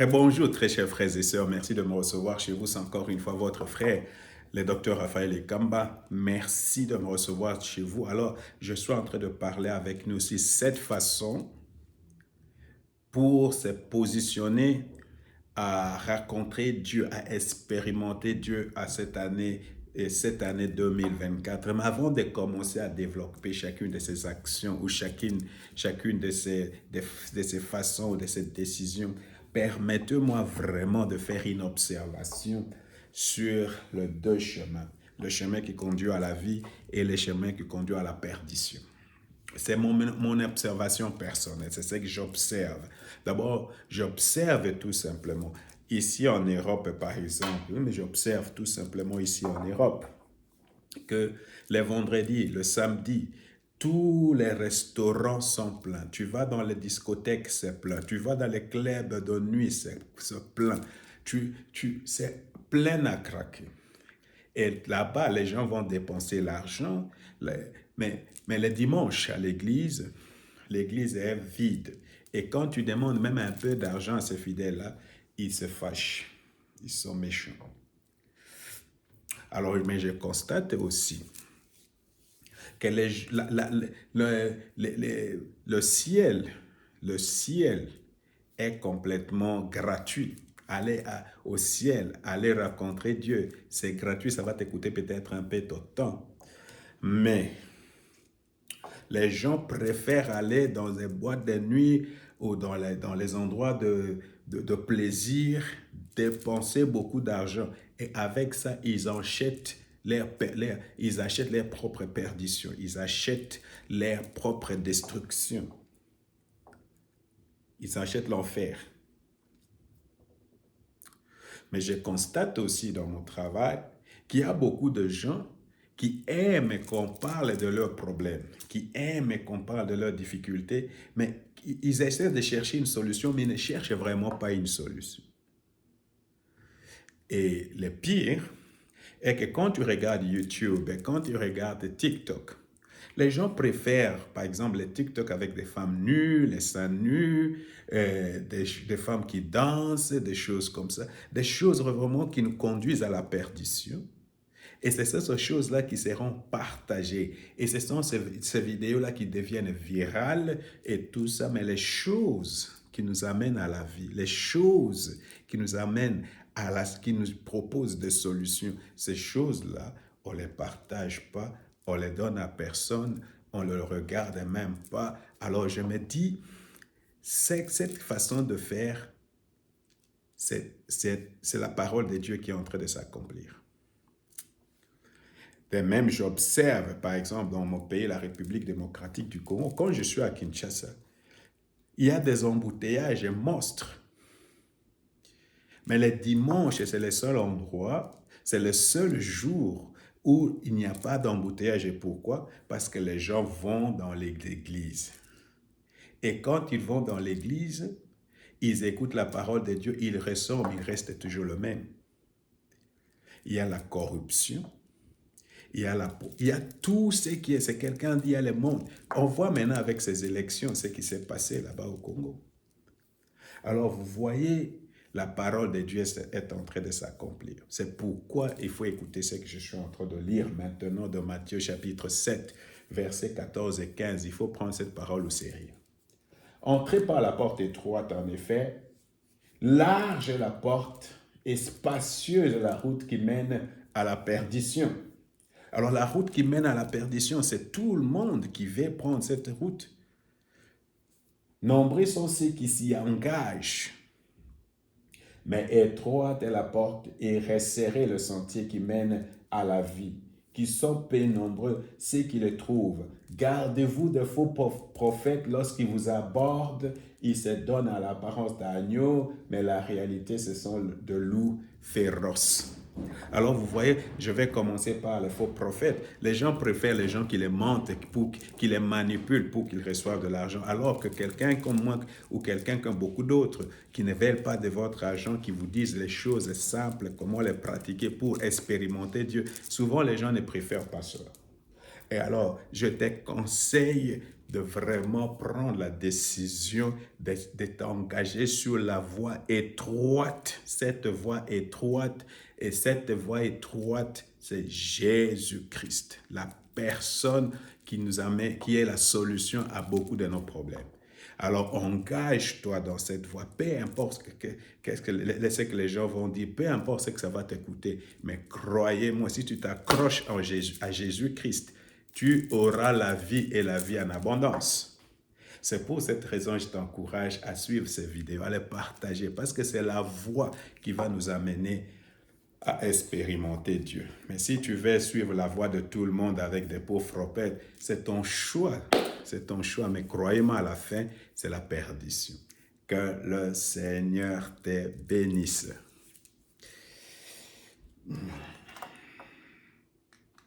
Bonjour, très chers frères et sœurs. Merci de me recevoir chez vous. C'est encore une fois votre frère, le docteur Raphaël Ekamba. Merci de me recevoir chez vous. Alors, je suis en train de parler avec nous aussi cette façon pour se positionner à rencontrer Dieu, à expérimenter Dieu à cette année et cette année 2024. Mais avant de commencer à développer chacune de ces actions ou chacune de ces façons ou de ces décisions, permettez-moi vraiment de faire une observation sur les deux chemins. Le chemin qui conduit à la vie et le chemin qui conduit à la perdition. C'est mon observation personnelle, c'est ce que j'observe. D'abord, j'observe tout simplement. Ici en Europe, par exemple, mais j'observe tout simplement ici en Europe que les vendredis, le samedi, tous les restaurants sont pleins. Tu vas dans les discothèques, c'est plein. Tu vas dans les clubs de nuit, c'est plein. C'est plein à craquer. Et là-bas, les gens vont dépenser l'argent, mais le dimanche à l'église, l'église est vide. Et quand tu demandes même un peu d'argent à ces fidèles-là, ils se fâchent. Ils sont méchants. Alors, mais je constate aussi que le ciel est complètement gratuit. Au ciel, aller rencontrer Dieu, c'est gratuit, ça va te coûter peut-être un peu de temps. Mais les gens préfèrent aller dans des boîtes de nuit ou dans les endroits de plaisir, dépenser beaucoup d'argent. Et avec ça, ils achètent ils achètent leur propre perdition. Ils achètent leur propre destruction. Ils achètent l'enfer. Mais je constate aussi dans mon travail qu'il y a beaucoup de gens qui aiment qu'on parle de leurs problèmes, qui aiment qu'on parle de leurs difficultés, mais ils essaient de chercher une solution, mais ils ne cherchent vraiment pas une solution. Et le pire est que quand tu regardes YouTube et quand tu regardes TikTok, les gens préfèrent, par exemple, les TikTok avec des femmes nues, les seins nus, des femmes qui dansent, des choses comme ça, des choses vraiment qui nous conduisent à la perdition. Et c'est ces choses-là qui seront partagées. Et ce sont ces vidéos-là qui deviennent virales et tout ça. Mais les choses qui nous amènent à la vie, les choses qui nous amènent qui nous proposent des solutions, ces choses-là, on ne les partage pas, on les donne à personne, on ne le regarde même pas. Alors je me dis, cette façon de faire, c'est la parole de Dieu qui est en train de s'accomplir. De même, j'observe, par exemple, dans mon pays, la République démocratique du Congo, quand je suis à Kinshasa, il y a des embouteillages monstres. Mais les dimanches, c'est le seul endroit, c'est le seul jour où il n'y a pas d'embouteillage. Et pourquoi? Parce que les gens vont dans l'église. Et quand ils vont dans l'église, ils écoutent la parole de Dieu, ils ressemblent, ils restent toujours le même. Il y a la corruption. Il y a tout ce qui est, c'est quelqu'un dit, il y a le monde. On voit maintenant avec ces élections ce qui s'est passé là-bas au Congo. Alors vous voyez, la parole de Dieu est en train de s'accomplir. C'est pourquoi il faut écouter ce que je suis en train de lire maintenant de Matthieu chapitre 7, versets 14 et 15. Il faut prendre cette parole au sérieux. Entrez par la porte étroite, en effet, large est la porte et spacieuse est la route qui mène à la perdition. Alors la route qui mène à la perdition, c'est tout le monde qui veut prendre cette route. Nombreux sont ceux qui s'y engagent, mais étroite est la porte et resserré le sentier qui mène à la vie, qui sont peu nombreux ceux qui le trouvent. Gardez-vous de faux prophètes lorsqu'ils vous abordent, ils se donnent à l'apparence d'agneaux, mais la réalité ce sont de loups féroces. Alors vous voyez, je vais commencer par les faux prophètes. Les gens préfèrent les gens qui les mentent, qui les manipulent pour qu'ils reçoivent de l'argent, alors que quelqu'un comme moi ou quelqu'un comme beaucoup d'autres qui ne veulent pas de votre argent, qui vous disent les choses simples, comment les pratiquer pour expérimenter Dieu, souvent les gens ne préfèrent pas cela. Et alors, je te conseille de vraiment prendre la décision d'être engagé sur la voie étroite, cette voie étroite. Et cette voie étroite, c'est Jésus-Christ, la personne qui nous amène, qui est la solution à beaucoup de nos problèmes. Alors, engage-toi dans cette voie, peu importe ce que les gens vont dire, peu importe ce que ça va te coûter. Mais croyez-moi, si tu t'accroches à Jésus-Christ, tu auras la vie et la vie en abondance. C'est pour cette raison que je t'encourage à suivre ces vidéos, à les partager, parce que c'est la voie qui va nous amener à expérimenter Dieu. Mais si tu veux suivre la voie de tout le monde avec des pauvres prophètes, c'est ton choix. C'est ton choix, mais croyez-moi, à la fin, c'est la perdition. Que le Seigneur te bénisse.